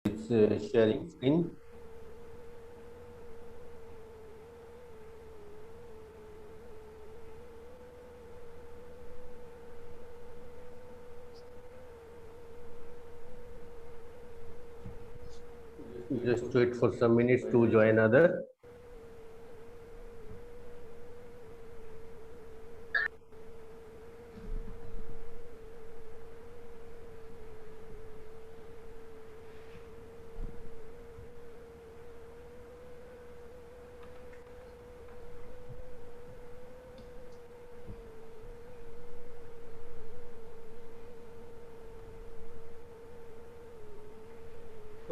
It's sharing screen. Just wait for some minutes to join other.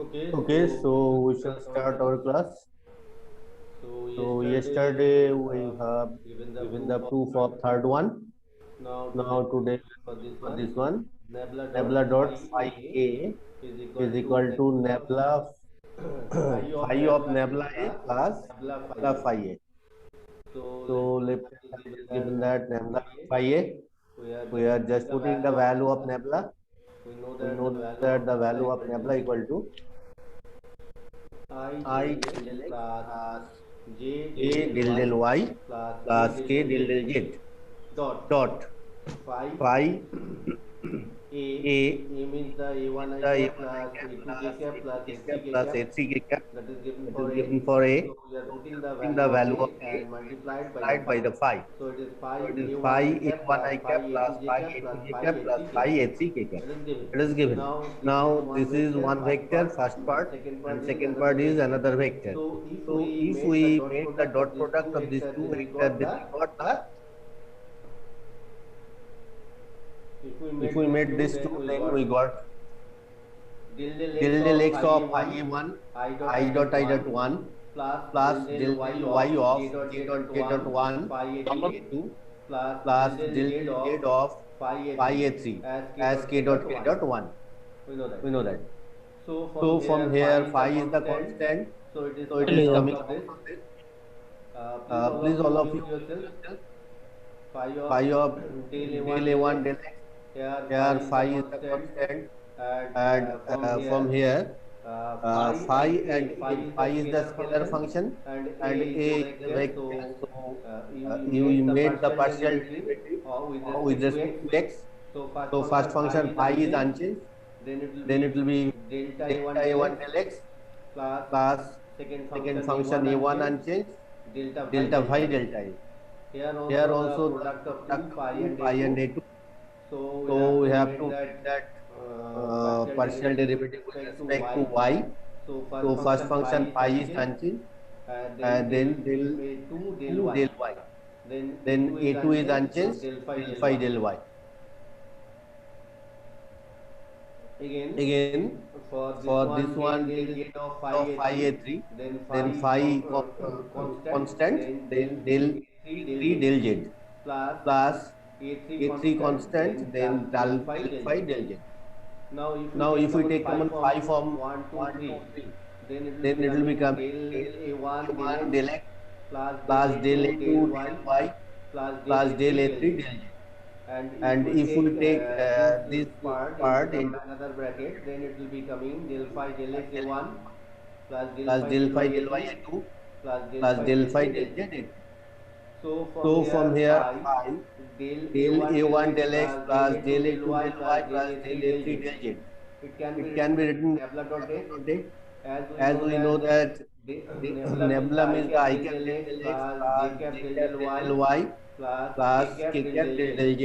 Okay, so we shall start our class. So yesterday we have given the proof of third one. Now today for this one, Nebula dot phi a is equal to Nebula phi of Nebula a plus Nebula phi a. So left hand side is given that Nebula phi a. We are just putting the value of Nebula. We know that the value of Nebula equal to I del x plus j del del y plus k del del z dot phi a means the a1 I cap plus a2 k cap plus a3 k cap that is given for a. So we are putting the value of a and multiplied by the phi. So it is phi a1 I cap plus phi a2 k cap plus phi a3 k cap. It is given. Now this is one vector, first part, and second part is another vector. So if we make the dot product of these two vectors, then we got the. If we made this two, then we got del del x of I1 I dot 1 plus del del y of j dot 1 phi a2 plus del del z of phi a3 as k dot 1. We know that. So from here phi is the constant, so it is coming out of this. Please all of you mute yourself. Phi of del a1 del x. Here phi is the constant, and from here phi and a, phi is the scalar function and a is a vector. So you made the partial derivative with respect to x. So first function phi is unchanged, then it will be delta a1 del x plus second function a1 unchanged, delta phi delta a. Here also the product of 2 pi and a2. So we have to take that partial derivative with respect to y. So first function pi is unchanged, then del 2 del y. Then a2 is unchanged, del phi del y. Again, for this one, del z of phi a3, then phi constant, then del a3 del z plus a3 constant, then del phi del z. Now, if we take common phi from 1, 2, 3, then it will become del a1 del x plus del a2 del y plus del a3 del z. And if we take this part into another bracket, then it will be coming del phi del x a1 plus del phi del y a2 plus del phi del z a2. So from here phi del a1 del x plus del a2 del y plus del a3 del z. It can be written nebula dot a, as we know that the nebula means the I cap del del x plus j cap del del y plus k cap del del z.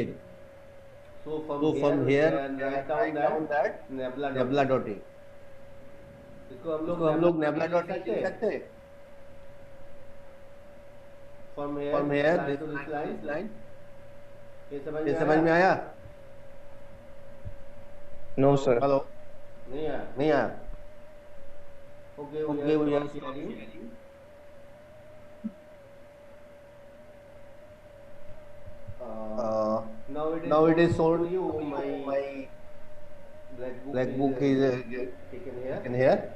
So from here we can write down that nebula dot a. इसको हम लोग nebula dot a लिख सकते हैं. From here this line ये समझ में आया? No, sir. Hello. नहीं आया. Okay, we are sharing. Now it is shown you my black book is taken here.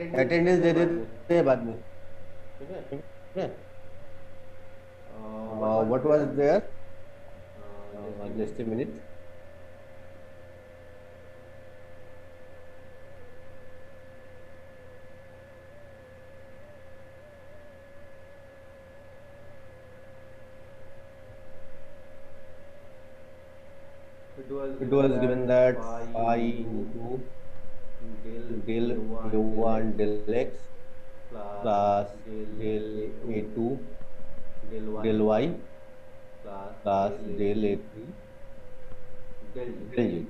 Attendance दे देते हैं बाद में. ठीक है. What was there? Just a minute. It was given that phi into del A1 del X plus del A2 del Y plus del A3 del Z.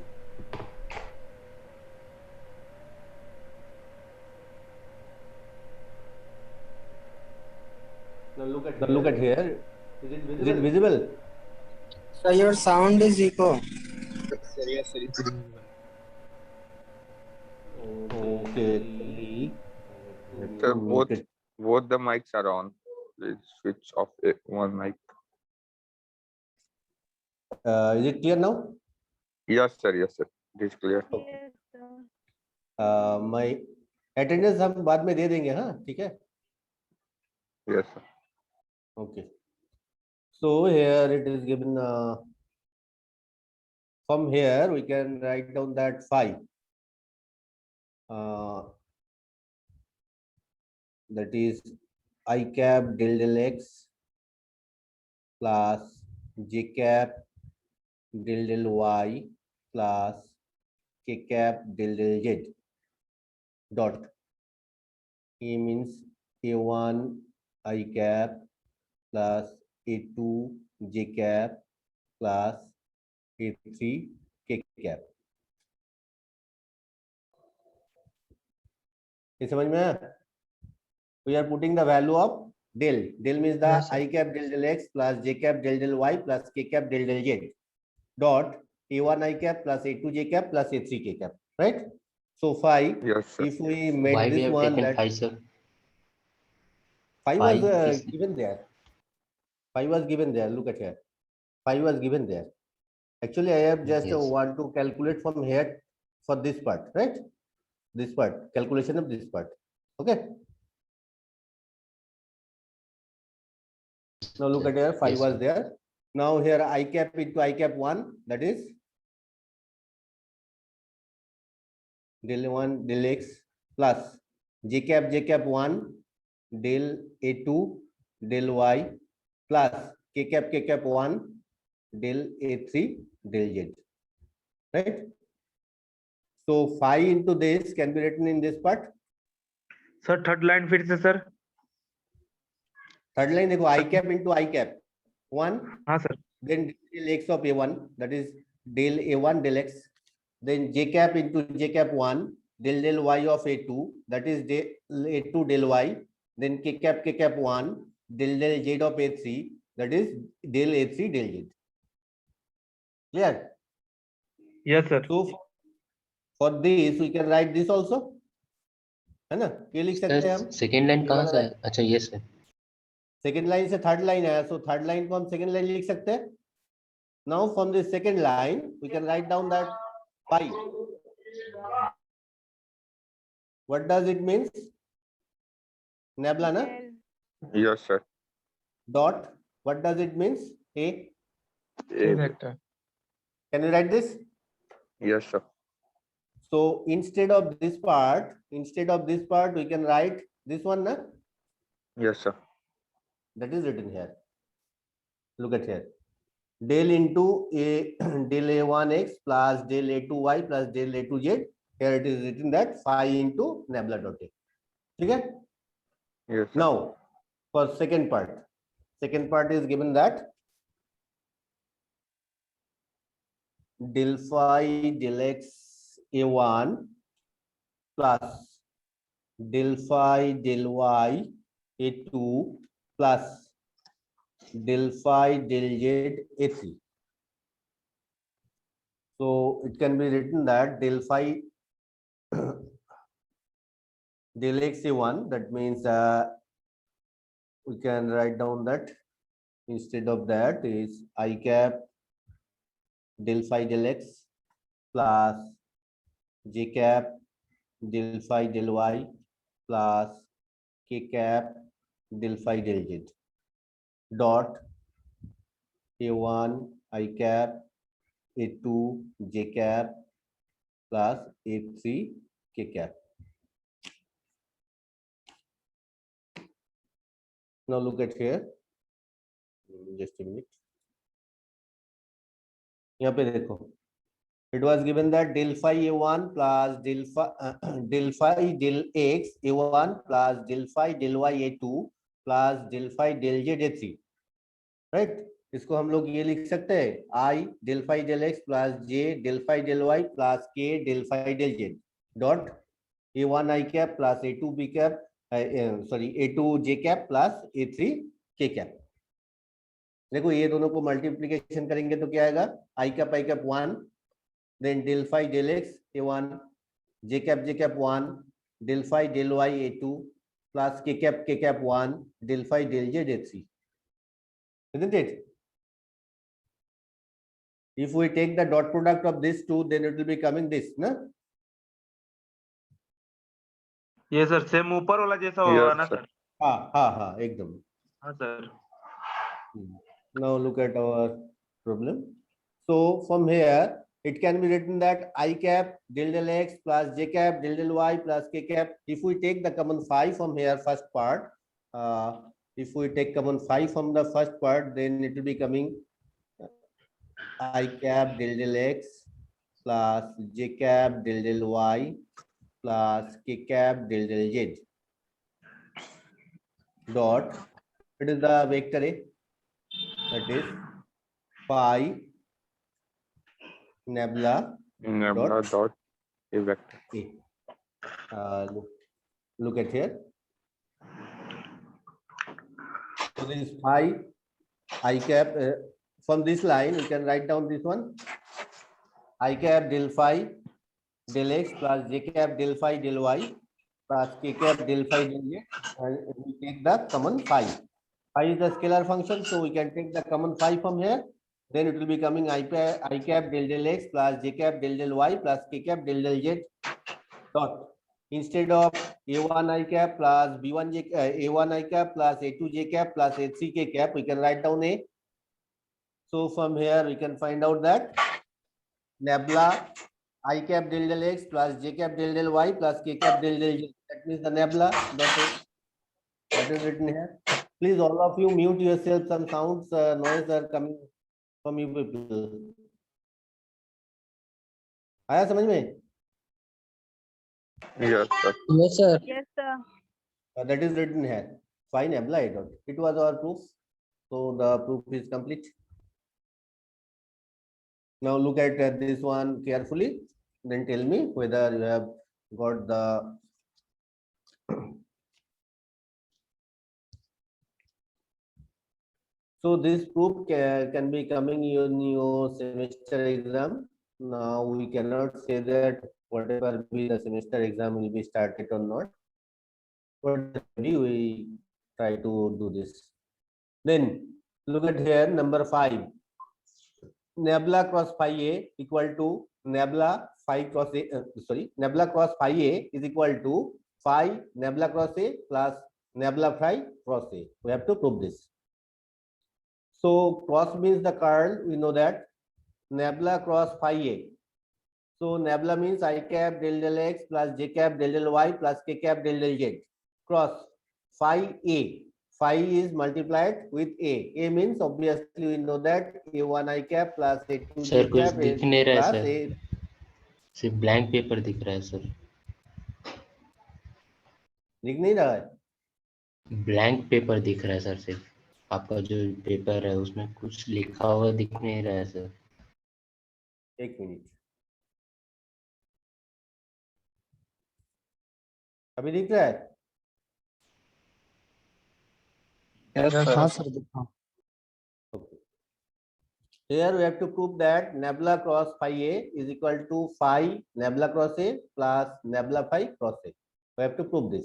Now look at here. Is it visible? So your sound is echo. Yes, sir. It's Okay. Sir, both the mics are on. Please switch off one mic. Is it clear now? Yes, sir. Yes, sir. It is clear. My attendance हम बाद में दे देंगे, हाँ, ठीक है? Yes, sir. Okay. So here it is given. From here we can write down that phi. That is I cap del X plus J cap del Y plus K cap del Z dot. A means A1 I cap plus A2 J cap plus A3 K cap. ये समझ में आया? We are putting the value of del. Del means the Yes, sir. I cap del X plus J cap del Y plus K cap del Z dot A1 I cap plus A2 J cap plus A3 K cap. Right? So phi. Yes, sir. If we made Why we this have one, taken that phi, sir? phi Phi was is- given there. Phi was given there. Look at here. Phi was given there. Actually, I have just Yes. want to calculate from here for this part, right? This part, calculation of this part. Okay. Now look at here, phi Yes, was sir. there. Now here I cap into I cap 1, that is del 1 del X plus J cap 1 del A2 del Y plus K cap 1 del A3 del Z. Right? So phi into this can be written in this part. Sir third line फिर से sir. Third line देखो I cap into I cap 1, हाँ sir. then del X of A1, that is del A1 del X, then J cap into J cap 1 del Y of A2, that is del A2 del Y, then K cap 1 del Z of A3, that is del A3 del Z. Clear? Yes, sir. So for this we can write this also, है ना? ये लिख सकते हैं हम. Second line कहाँ से है? अच्छा ये सर. सेकेंड लाइन से थर्ड लाइन आया, सो थर्ड लाइन को हम सेकेंड लाइन लिख सकते हैं. Now from this second line we can write down that pi. What does it means? Nabla ना? Yes, sir. Dot. What does it means? A. A- Can you write this? Yes, sir. So instead of this part, we can write this one, na? Yes, sir. That is written here. Look at here. Del into a del A1x plus del A2y plus del A2z. Here it is written that phi into nebula dot A. Okay? Yes, sir. Now for second part is given that del phi del x A1 plus del phi del y A2 plus del phi del z A3. So it can be written that del phi del x A1, that means we can write down that instead of that is I cap del phi del x plus J cap del phi del y plus K cap del phi del z dot A1 I cap A2 J cap plus A3 K cap. Now look at here. Just a minute. यहाँ पे देखो. It was given that del phi A1 plus del phi del X A1 plus del phi del Y A2 plus del phi del Z A3. Right? इसको हम लोग ये लिख सकते हैं I del phi del X plus J del phi del Y plus K del phi del Z dot A1 I cap plus A2 B cap A2 J cap plus A3 K cap. देखो ये दोनों को multiplication करेंगे तो क्या आएगा I cap 1 then del phi del X A1 J cap 1 del phi del Y A2 plus K cap 1 del phi del Z A3. Isn't it? If we take the dot product of these two, then it will be coming this, na? ये sir same ऊपर वाला जैसा होगा ना Yes, sir. Sir? हाँ, एकदम. हाँ sir. Now look at our problem. So from here, it can be written that I cap del X plus J cap del Y plus K cap. If we take the common phi from here, first part, if we take common phi from the first part, then it will be coming I cap del X plus J cap del Y plus K cap del Z dot, it is the vector A, that is phi nebula dot A vector. A. Look at here. So this is phi I cap. From this line, you can write down this one. I cap del phi del X plus J cap del phi del Y plus K cap del phi del Z, and we take the common phi. Phi is the scalar function, so we can take the common phi from here. Then it will be coming I cap del X plus J cap del Y plus K cap del Z dot. Instead of A1 I cap plus B1 J A1 I cap plus A2 J cap plus A3 K cap, we can write down A. So from here we can find out that nebula I cap del X plus J cap del Y plus K cap del Z. That means the nebula. That is written here. Please, all of you, mute yourself. Some sounds, noise are coming from you people. आया समझ में? Yes, sir. Yes, sir. Yes, sir. That is written here. Phi nebula I dot. It was our proof. So the proof is complete. Now look at this one carefully. Then tell me whether you have got the so this proof can be coming in your semester exam. Now we cannot say that whatever be the semester exam will be started or not. But we try to do this. Then look at here, number 5. Nebula cross phi A equal to nebula phi cross A. Nebula cross phi A is equal to phi nebula cross A plus nebula phi cross A. We have to prove this. So cross means the curl. We know that nebula cross phi A. So nebula means I cap del X plus J cap del Y plus K cap del Z. Cross phi A. Phi is multiplied with A. A means obviously we know that A1 I cap plus A2 sir J कुछ cap दिख नहीं रहा है plus sir, A. सिर्फ blank paper दिख रहा है sir. दिख नहीं रहा है? ब्लैंक पेपर दिख रहा है सर, सिर्फ आपका जो पेपर है उसमें कुछ लिखा हुआ दिख नहीं रहा है सर. एक मिनट, अभी दिख रहा है? हाँ सर दिखा. Okay. Here we have to prove that nebula cross phi A is equal to phi nebula cross A plus nebula phi cross A. We have to prove this.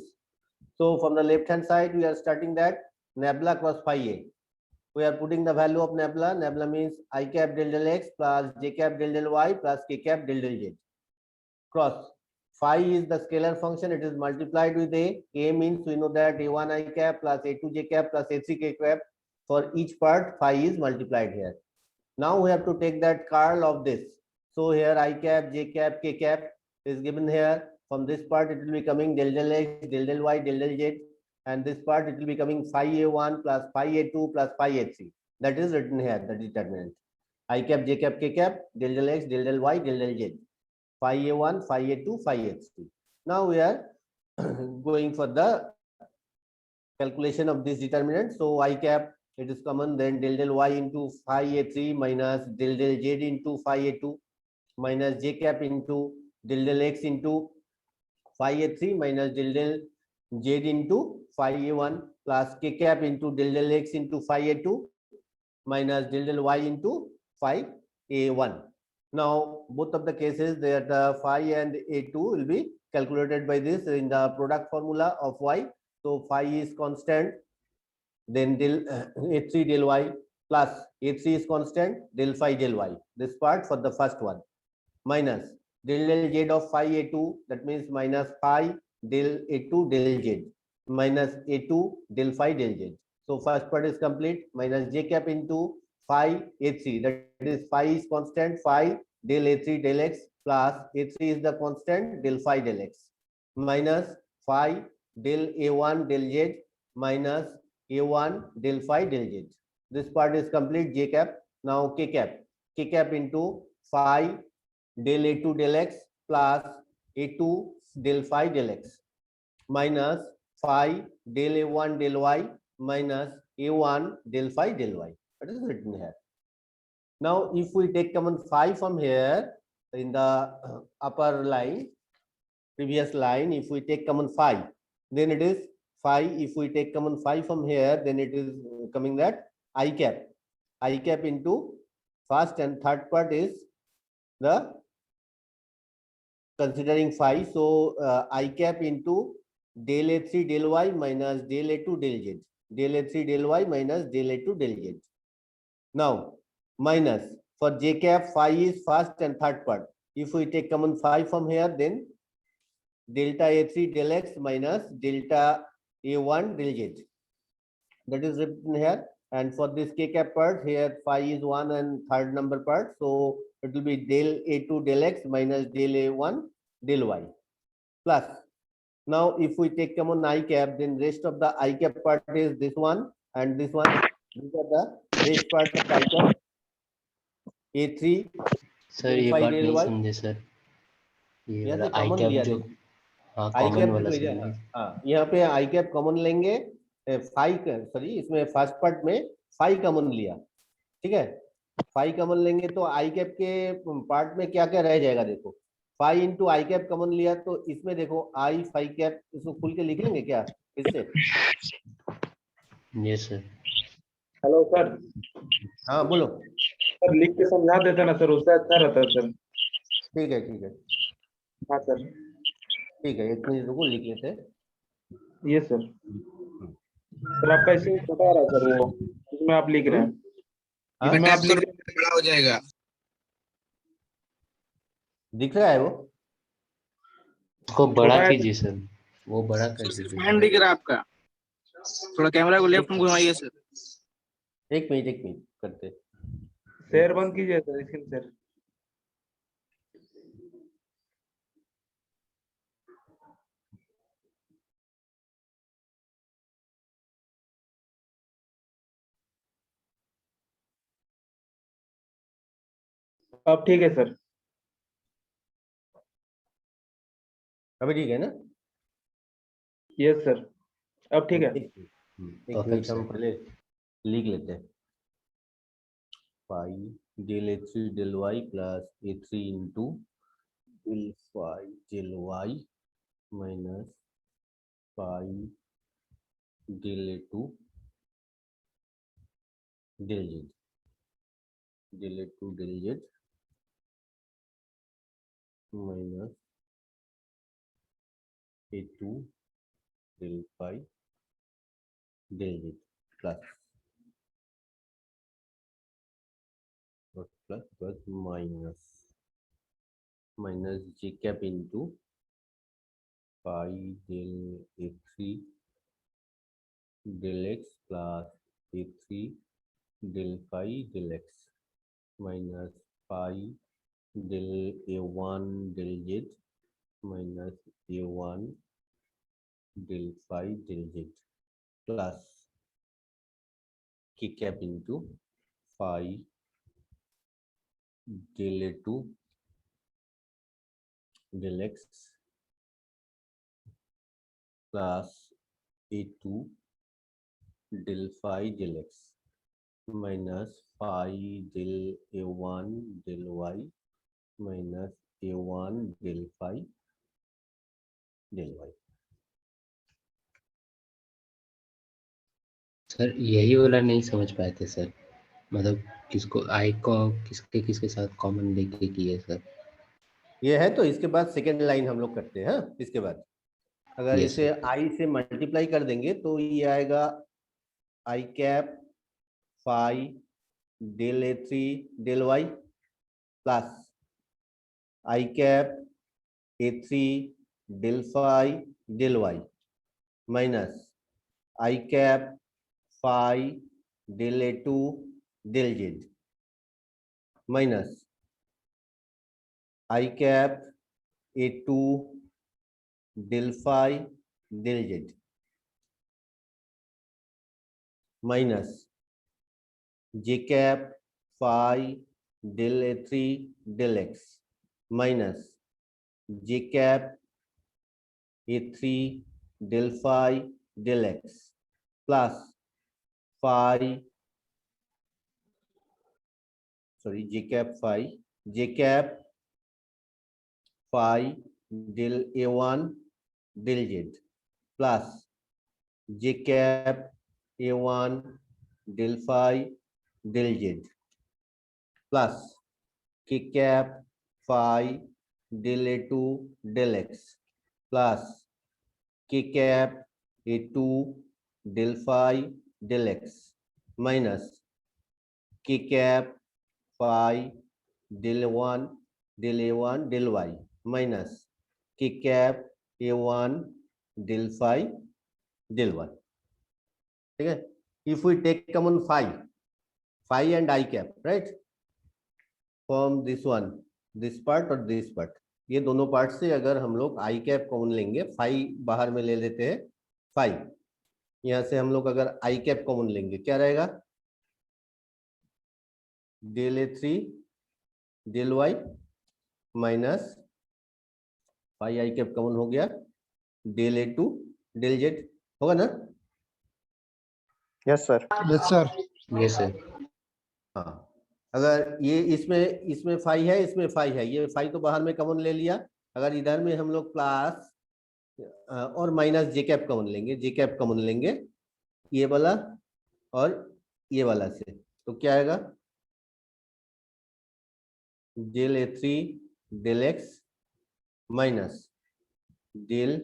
So from the left hand side we are starting that nebula cross phi A. We are putting the value of nebula. Nebula means I cap del X plus J cap del Y plus K cap del Z. Cross phi is the scalar function. It is multiplied with A. A means we know that A1 I cap plus A2 J cap plus A3 K cap. For each part, phi is multiplied here. Now we have to take that curl of this. So here I cap, j cap, k cap is given here. From this part it will be coming del del x, del del y, del del z, and this part it will be coming phi a1 plus phi a2 plus phi a3. That is written here, the determinant. I cap, j cap, k cap, del del x, del del y, del del z, phi a1, phi a2, phi a3. Now we are going for the calculation of this determinant. So I cap, it is common, then del del y into phi a3 minus del del z into phi a2 minus j cap into del del x into phi a3 minus del del z into phi a1 plus k cap into del del x into phi a2 minus del del y into phi a1. Now both of the cases there, the phi and a2 will be calculated by this in the product formula of y. So phi is constant, then del a3 del y plus a3 is constant, del phi del y. This part for the first one, minus del del z of phi a2, that means minus phi del a2 del z minus a2 del phi del z. So first part is complete, minus j cap into phi a3, that is phi is constant, phi del a3 del x plus a3 is the constant, del phi del x, minus phi del a1 del z minus a1 del phi del z. This part is complete, j cap. Now k cap into phi del a2 del x plus a2 del phi del x minus phi del a1 del y minus a1 del phi del y. That is written here. Now if we take common phi from here in the upper line, previous line, if we take common phi, then it is phi. If we take common phi from here, then it is coming that I cap into first and third part is the considering phi. So I cap into del a3 del y minus del a2 del z, del a3 del y minus del a2 del z. Now minus for j cap, phi is first and third part. If we take common phi from here, then delta a3 del x minus delta a1 del z. That is written here. And for this k cap part, here phi is 1 and third number part. So it will be del a2 del x minus del a1 del y plus. Now if we take common I cap, then rest of the I cap part is this one and this one. These are the rest part of I cap. A3 sir del ये phi बात del नहीं y. समझे sir, ये यहाँ वाला से आई common cap लिया जो, देखो, हाँ आई कॉमन कैप वाला देखो, समझे। हाँ यहाँ पे आई कैप कॉमन लेंगे, फाई सॉरी इसमें फर्स्ट पार्ट में फाई कॉमन लिया, ठीक है, फाई कॉमन लेंगे तो आई कैप के पार्ट में क्या क्या रह जाएगा, देखो फाई इंटू आई कैप कॉमन लिया तो इसमें देखो आई फाई कैप, इसको खुल के लिख लेंगे क्या इससे? Yes sir. हेलो सर, हाँ बोलो। सर लिख के समझा देते ना सर, उससे अच्छा रहता है सर। ठीक है ठीक है हाँ सर, ठीक है, एक मिनट रुको लिख लेते हैं। ये सर सर आपका इसमें छोटा आ रहा है सर, वो इसमें आप लिख रहे हैं, हाँ? इसमें आप लिख रहे हैं बड़ा हो जाएगा। दिख रहा है वो? उसको बड़ा छोटा है कीजिए सर, वो बड़ा कर दीजिए। हैंड दिख रहा है आपका, थोड़ा कैमरा को लेफ्ट में घुमाइए सर। एक मिनट करते। शेयर बंद कीजिए सर, स्क्रीन शेयर। अब ठीक है सर, अभी ठीक है ना? यस सर, अब ठीक है। एक मिनट हम पहले लिख लेते हैं, phi del a3 del y plus a3 into del phi del y minus phi del a2 del z, del a2 del z minus a2 del phi del z plus plus minus j cap into phi del a3 डेल x plus a3 del phi del x minus phi del a1 del z minus a1 del phi del z plus k cap into phi del a2 del x plus a2 del phi del x minus phi del a1 del y minus a1 del phi del y। Sir यही वाला नहीं समझ पाए थे sir, मतलब किसको आई को किसके किसके साथ कॉमन लेके किए सर। ये है तो इसके बाद सेकेंड लाइन हम लोग करते हैं। इसके बाद अगर यस इसे आई से मल्टीप्लाई कर देंगे तो ये आएगा I cap phi del A three del Y plus I cap A three del phi del Y minus I cap phi del A two del Z minus I cap A two del phi del Z minus J cap phi del A three del X minus J cap A three del phi del X plus phi sorry J cap phi del A one del Z plus J cap A one del phi del Z plus के cap phi del A two del X plus के cap A two del phi del X minus K cap phi del one del A one del Y minus K cap A one del phi del Y. ठीक है, if we take common phi and I cap, right, from this one, this part और this part, ये दोनों part से अगर हम लोग I cap common लेंगे, phi बाहर में ले लेते हैं, phi यहाँ से हम लोग अगर I cap कॉमन लेंगे क्या रहेगा, del A three del Y minus phi I cap common हो गया, del A two del Z होगा ना। Yes sir. Yes sir. Yes sir. हाँ, अगर ये इसमें फाई है, इसमें फाई है, ये फाई तो बाहर में कॉमन ले लिया। अगर इधर में हम लोग प्लस और माइनस जे कैप कॉमन लेंगे, जे कैप कॉमन लेंगे ये वाला और ये वाला से, तो क्या आएगा, del A three del X minus del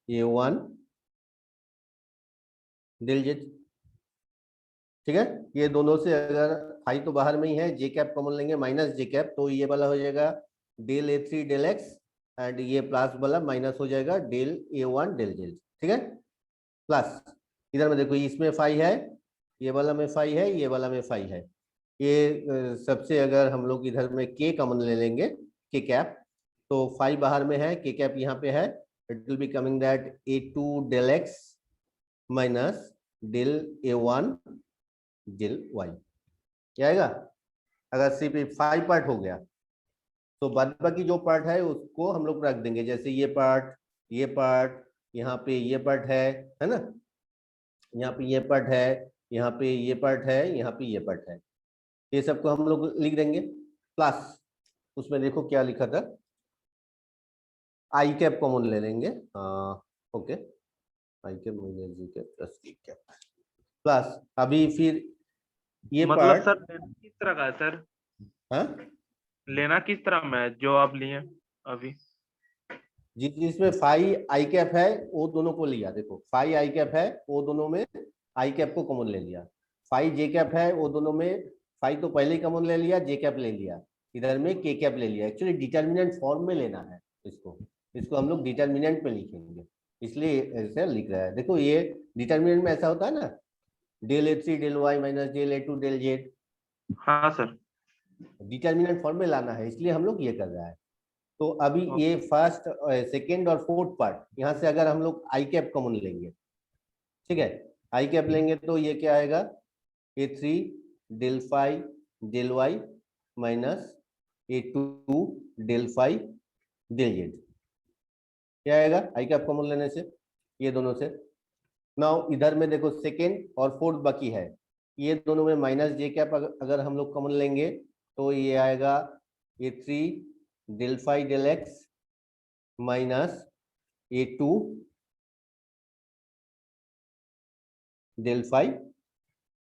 A one del Z. ठीक है, ये दोनों से अगर फाई तो बाहर में ही है, जे कैप कॉमन लेंगे माइनस जे कैप, तो ये वाला हो जाएगा del A three del X and ये प्लस वाला माइनस हो जाएगा del A one del Z. ठीक है, प्लस इधर में देखो इसमें फाई है, ये वाला में फाई है, ये वाला में फाई है, ये सबसे अगर हम लोग इधर में के कॉमन ले लेंगे, के कैप, तो फाई बाहर में है, के कैप यहाँ पे है, it will be coming that A two del X minus del A one del Y क्या आएगा। अगर सिर्फ फाई पार्ट हो गया तो बाद बाकी जो पार्ट है उसको हम लोग रख देंगे, जैसे ये पार्ट, ये पार्ट, यहाँ पे ये पार्ट है ना, यहाँ पे ये पार्ट है, यहाँ पे ये पार्ट है, यहाँ पे ये पार्ट है, ये सबको हम लोग लिख देंगे। प्लस उसमें देखो क्या लिखा था, आई कैप कॉमन ले लेंगे, ओके, आई कैप माइनस जी कैप प्लस के कैप प्लस अभी फिर ये मतलब पार्ट, सर लेना किस तरह का है सर? हाँ लेना किस तरह में है जो आप लिए अभी? जिसमें फाई आई कैप है वो दोनों को लिया, देखो फाई आई कैप है वो दोनों में आई कैप को कॉमन ले लिया, फाई जे कैप है वो दोनों में फाई तो पहले ही कॉमन ले लिया, जे कैप ले लिया, इधर में के कैप ले लिया। एक्चुअली डिटर्मिनेंट फॉर्म में लेना है इसको हम लोग डिटर्मिनेंट में लिखेंगे, इसलिए ऐसे लिख रहा है। देखो ये डिटर्मिनेंट में ऐसा होता है ना, del A three del Y minus del A two del Z. हाँ सर। डिटर्मिनेंट फॉर्म में लाना है, इसलिए हम लोग ये कर रहा है। तो अभी ये फर्स्ट सेकेंड और फोर्थ पार्ट, यहाँ से अगर हम लोग आई कैप कॉमन लेंगे, ठीक है, आई कैप लेंगे तो ये क्या आएगा, A3 del phi del Y minus A2 del phi del Z, क्या आएगा आई कैप कॉमन लेने से, ये दोनों से। नाउ इधर में देखो सेकेंड और फोर्थ बाकी है, ये दोनों में माइनस जे कैप अगर हम लोग कॉमन लेंगे तो ये आएगा A3 del phi del X minus A2 del phi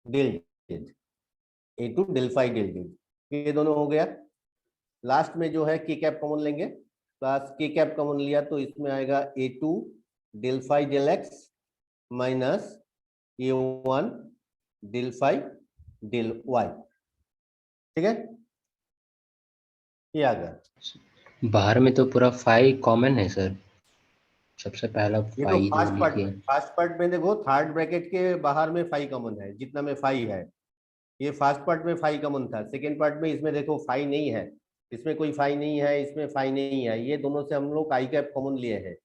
del Z, A2 del phi del Z, ये दोनों हो गया। लास्ट में जो है के कैप कॉमन लेंगे, प्लस के कैप कॉमन लिया तो इसमें आएगा A2 del phi del X minus A1 del phi del Y, ठीक है, ये आ गया। बाहर में तो पूरा फाई कॉमन है सर, सबसे पहला ये तो फाई जो फर्स्ट पार्ट लिखे। में, फर्स्ट पार्ट में देखो थर्ड ब्रैकेट के बाहर में फाई कॉमन है, जितना में फाई है, ये फर्स्ट पार्ट में फाई कॉमन था। सेकेंड पार्ट में इसमें देखो फाई नहीं है, इसमें कोई फाई नहीं है, इसमें फाई नहीं है, ये दोनों से हम लोग आई कैप कॉमन लिए हैं।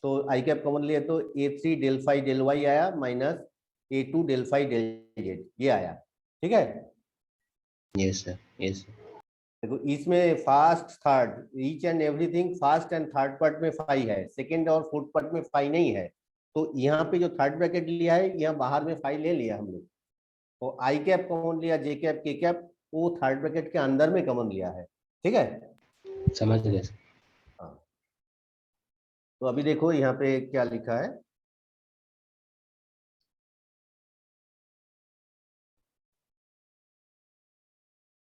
तो आई कैप कॉमन लिए तो A3 del phi del Y आया minus A2 del phi del Z, ये आया, ठीक है। Yes sir, yes sir. देखो इसमें first third each and everything first and third part में फाई है, सेकेंड और फोर्थ पार्ट में फाई नहीं है। तो यहाँ पे जो थर्ड ब्रैकेट लिया है, यहाँ बाहर में फाई ले लिया हम लोग, तो आई कैप कॉमन लिया, जे कैप के कैप वो थर्ड ब्रैकेट के अंदर में कॉमन लिया है, ठीक है। समझ गए सर। हाँ, तो अभी देखो यहाँ पे क्या लिखा है,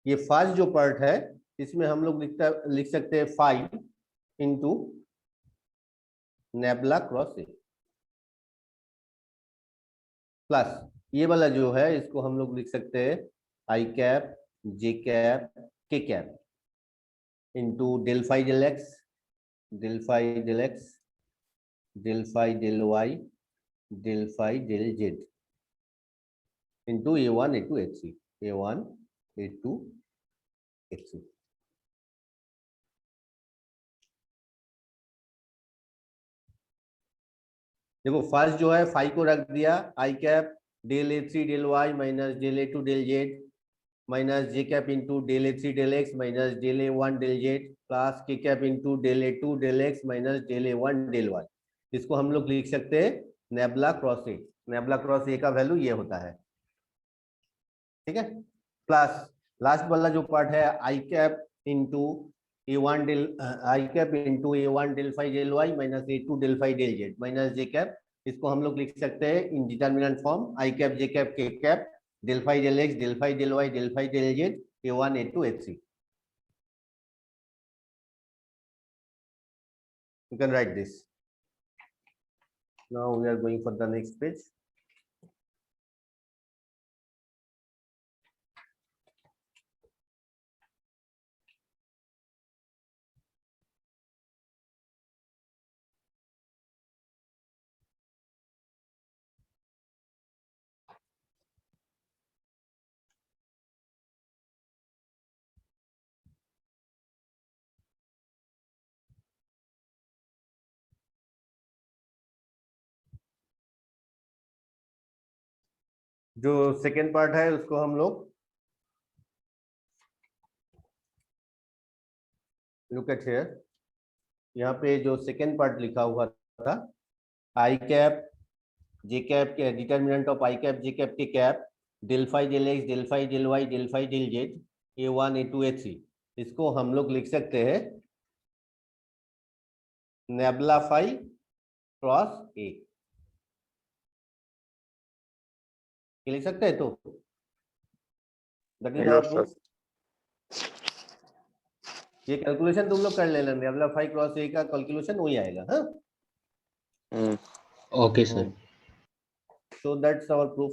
ये फर्स्ट जो पार्ट है इसमें हम लोग लिख सकते हैं 5 इंटू नेबला क्रॉस ए, प्लस ये वाला जो है इसको हम लोग लिख सकते हैं I cap J cap K cap into del phi del X del phi del X del phi del Y del phi del Z into A1 A2 A3 A1 A2 A3। देखो फर्स्ट जो है phi को रख दिया, I cap del A3 del Y minus del A2 del Z minus J cap into del A3 del X minus del A1 del Z plus के cap into del A2 del X minus del A1 del Y. इसको हम लोग लिख सकते हैं nabla cross A, nabla cross A का value ये होता है, ठीक है। प्लस लास्ट वाला जो पार्ट है I cap into A1 del I cap into A1 del phi del Y minus A2 del phi del Z minus J cap, इसको हम लोग लिख सकते हैं in determinant form I cap J cap K cap del phi del X del phi del Y del phi del Z A1 A2 A3। You can write this. Now we are going for the next page. जो second part है उसको हम लोग look at here, यहाँ पे जो second part लिखा हुआ था I cap J cap K determinant of I cap J cap K cap del phi del X del phi del Y del phi del Z A1 A2 A3, इसको हम लोग लिख सकते हैं नेबला फाई क्रॉस ए, लिख सकते हैं। तो that is our Yes, sir. Proof. ये कैलकुलेशन तुम लोग कर लेना, नेबला फाई क्रॉस ए का कैलकुलेशन वही आएगा। हाँ, okay sir. so that's our proof।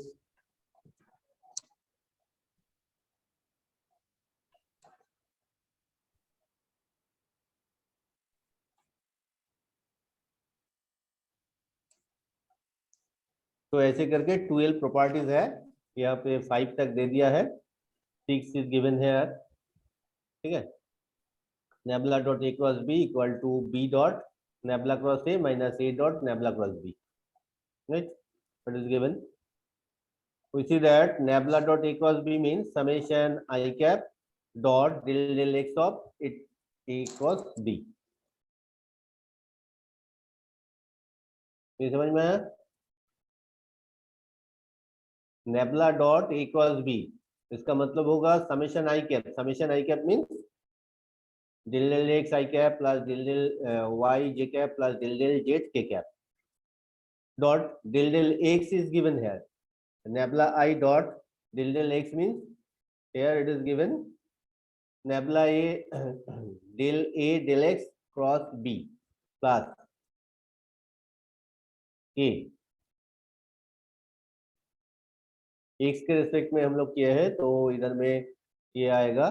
तो ऐसे करके 12 प्रॉपर्टीज है, यहाँ पे 5 तक दे दिया है, 6 इज गिवन है। ठीक है, nebula dot a cross b equal to b dot nebula cross a minus a dot nebula cross b, right? What is given? We see that nebula dot a cross b means summation I cap dot del x of it a cross b. ये समझ में आया? Nabla dot A cross B, इसका मतलब होगा summation I cap. Summation I cap means del del X I cap plus del del Y J cap plus del del Z K cap dot del del X is given here. Nabla I dot del del X means here it is given nabla A del X cross B plus A X के respect में हम लोग किए हैं, तो इधर में ये आएगा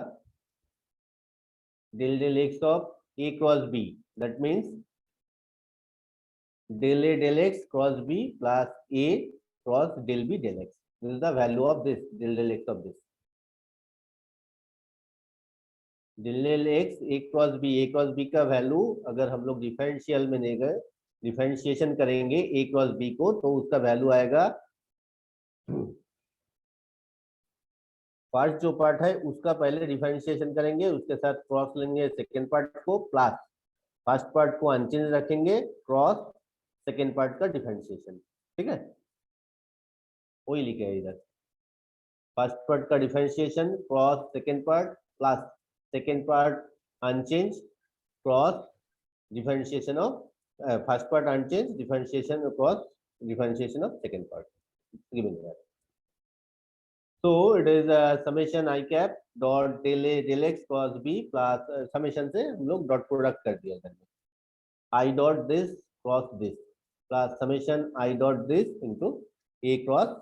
del del X of A cross B, that means del A del X cross B plus A cross del B del X. This is the value of this del del X of this. Del del X A cross B का value अगर हम लोग differential में ले गए, differentiation करेंगे ए cross B को, तो उसका वैल्यू आएगा, फर्स्ट जो पार्ट है उसका पहले डिफरेंशिएशन करेंगे, उसके साथ क्रॉस लेंगे सेकेंड पार्ट को, प्लस फर्स्ट पार्ट को अनचेंज रखेंगे, क्रॉस सेकेंड पार्ट का डिफरेंशिएशन. ठीक है, वही लिखे है इधर. फर्स्ट पार्ट का differentiation cross second part plus second part unchange cross differentiation of first part unchange differentiation cross differentiation of second part given here. So it is summation I cap dot del a del x cos b plus summation से हम लोग dot product कर दिया करते हैं I dot this cross this plus summation I dot this into a cross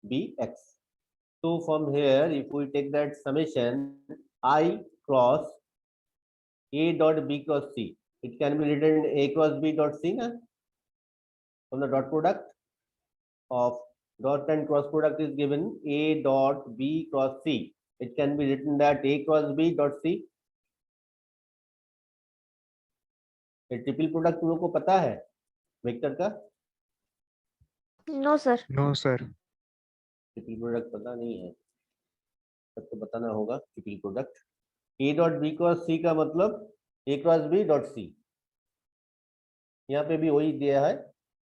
b x. So from here if we take that summation I cross a dot b cross c, it can be written a cross b dot c na? From the dot product of dot and cross product is given a dot b cross c. It can be written that a cross b dot c. ये triple product तुम लोग को पता है vector का? No sir. No sir. Triple product पता नहीं है, तब तो बताना होगा. Triple product a dot b cross c का मतलब a cross b dot c. यहाँ पे भी वही दिया है,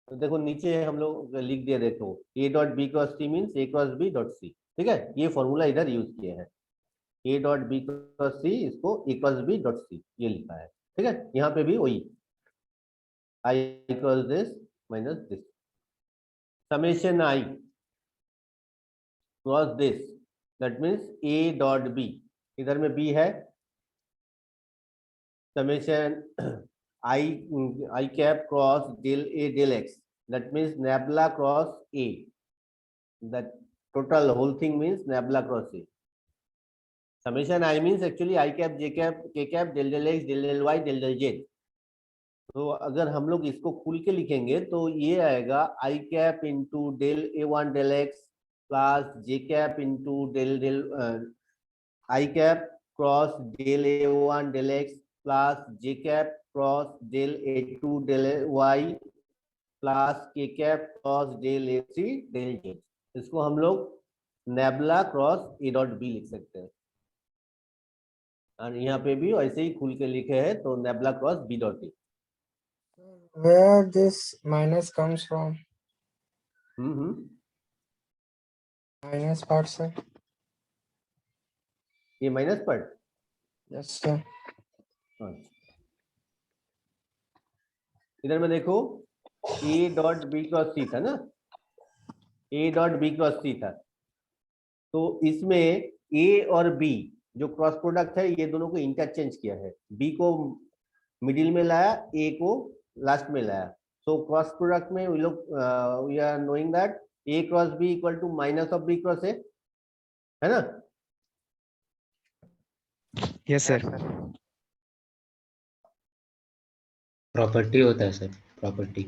तो देखो नीचे हम लोग लिख दिया, देखो a dot B cross C means a cross b dot c. ठीक है, ये फॉर्मूला इधर यूज किए हैं, a dot B cross c, इसको a cross b dot c ये लिखा है. ठीक है, यहाँ पे भी वही I cross this minus this, summation I cross this, that means a dot b, इधर में b है, summation I cap cross del a del x, that means nebula cross a, that total whole thing means nebula cross a. Summation I means actually I cap j cap k cap del del x del del y del del z. तो अगर हम लोग इसको खुल के लिखेंगे तो ये आएगा I cap into del a1 del x plus j cap into del del I cap cross del a1 del x plus j cap cross del a2 del y plus k cap cross del a3 del z. इसको हम लोग nabla cross a dot b लिख सकते हैं, और यहाँ पे भी ऐसे ही खुल के लिखे हैं, तो nebula cross b dot a. Where this minus comes from? Minus part, sir. ये माइनस पार्ट. Yes, sir. इधर में देखो a dot b cross c था ना, a dot b cross c था, तो इसमें a और b जो क्रॉस प्रोडक्ट है ये दोनों को इंटरचेंज किया है, b को मिडिल में लाया, a को लास्ट में लाया. सो क्रॉस प्रोडक्ट में वी लोग we are knowing that a cross b equal to minus of b cross a, है ना? Yes sir. प्रॉपर्टी होता है sir, property.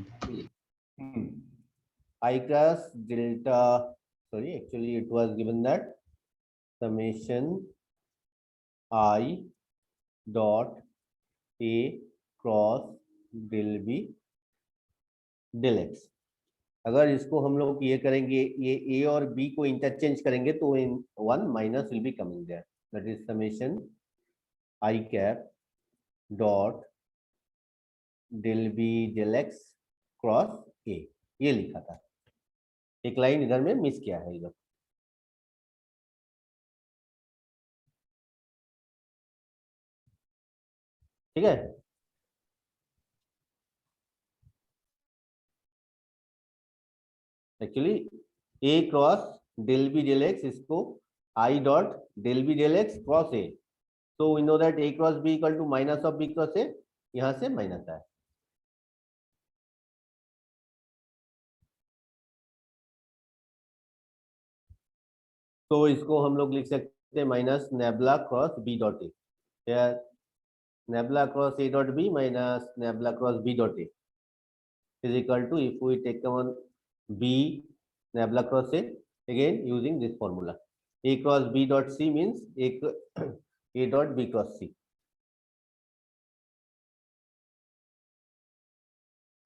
I cross delta, sorry, actually it was given that summation I dot a cross del b del x। अगर इसको हम लोग ये करेंगे, ये a और b को इंटरचेंज करेंगे तो in one minus will be coming there, that is summation i cap dot del b del x cross a, ये लिखा था। एक लाइन इधर में मिस किया है इधर। ठीक है, actually a cross del b del x, इसको i dot del b del x cross a, तो we know that a cross b equal to minus of b cross a, यहां से माइनस है। तो इसको हम लोग लिख सकते हैं minus nebula cross b dot a, nebula cross a dot b minus nebula cross b dot a is equal to, if we take on b nebula cross a, again using this formula, a cross b dot c means a dot b cross c,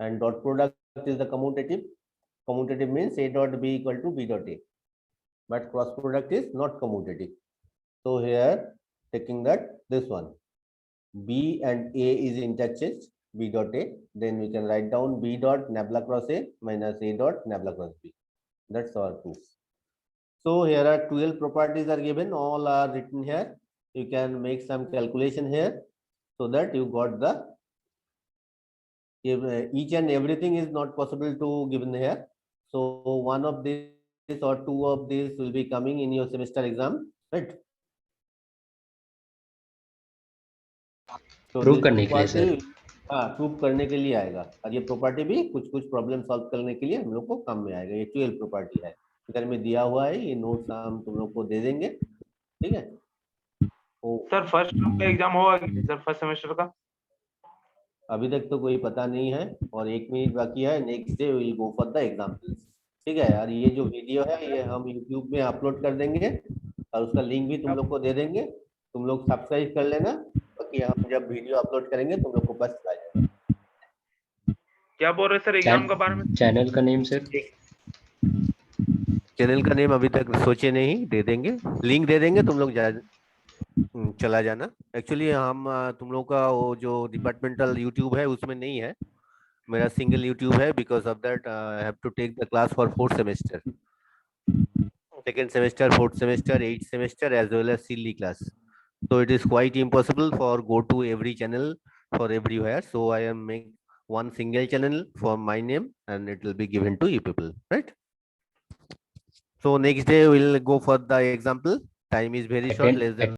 and dot product is the commutative. Commutative means a dot b equal to b dot a, but cross product is not commutative. So here taking that this one, b and a is interchanged, b dot a, then we can write down b dot nebula cross a minus a dot nebula cross b. That's our proof. So here are 12 properties are given, all are written here. You can make some calculation here so that you got the, each and everything is not possible to given here. So one of these or two of these will be coming in your semester exam, right? So prove this करने के लिए sir. property, हाँ prove करने के लिए आएगा, और ये प्रॉपर्टी भी कुछ कुछ प्रॉब्लम सॉल्व करने के लिए हम लोग को काम में आएगा। ये 12 प्रॉपर्टी है, इधर में दिया हुआ है, ये नोट्स हम तुम लोग को दे देंगे, ठीक है। सर फर्स्ट टर्म का एग्जाम होगा सर, फर्स्ट सेमेस्टर का? अभी तक तो कोई पता नहीं है, और 1 मिनट बाकी है, next day will go for the examples, ठीक है यार। ये जो वीडियो है ये हम यूट्यूब में अपलोड कर देंगे, और उसका लिंक भी तुम लोग को दे देंगे, तुम लोग सब्सक्राइब कर लेना, ताकि हम जब वीडियो अपलोड करेंगे तुम लोग को पास चला जाएगा। क्या बोल रहे सर एग्जाम के बारे में? चैनल का नेम सर? चैनल का नेम अभी तक सोचे नहीं, दे देंगे, लिंक दे देंगे, तुम लोग चला जाना। एक्चुअली हम तुम लोग का वो जो डिपार्टमेंटल यूट्यूब है उसमें नहीं है, मेरा सिंगल यूट्यूब है, because of that I have to take the class for 4th semester, 2nd semester, 4th semester, 8th semester, as well as CLE class. So it is quite impossible for go to every channel for everywhere. So I am make one single channel for my name, and it will be given to you people, right? So next day we'll go for the example. Time is very short, less than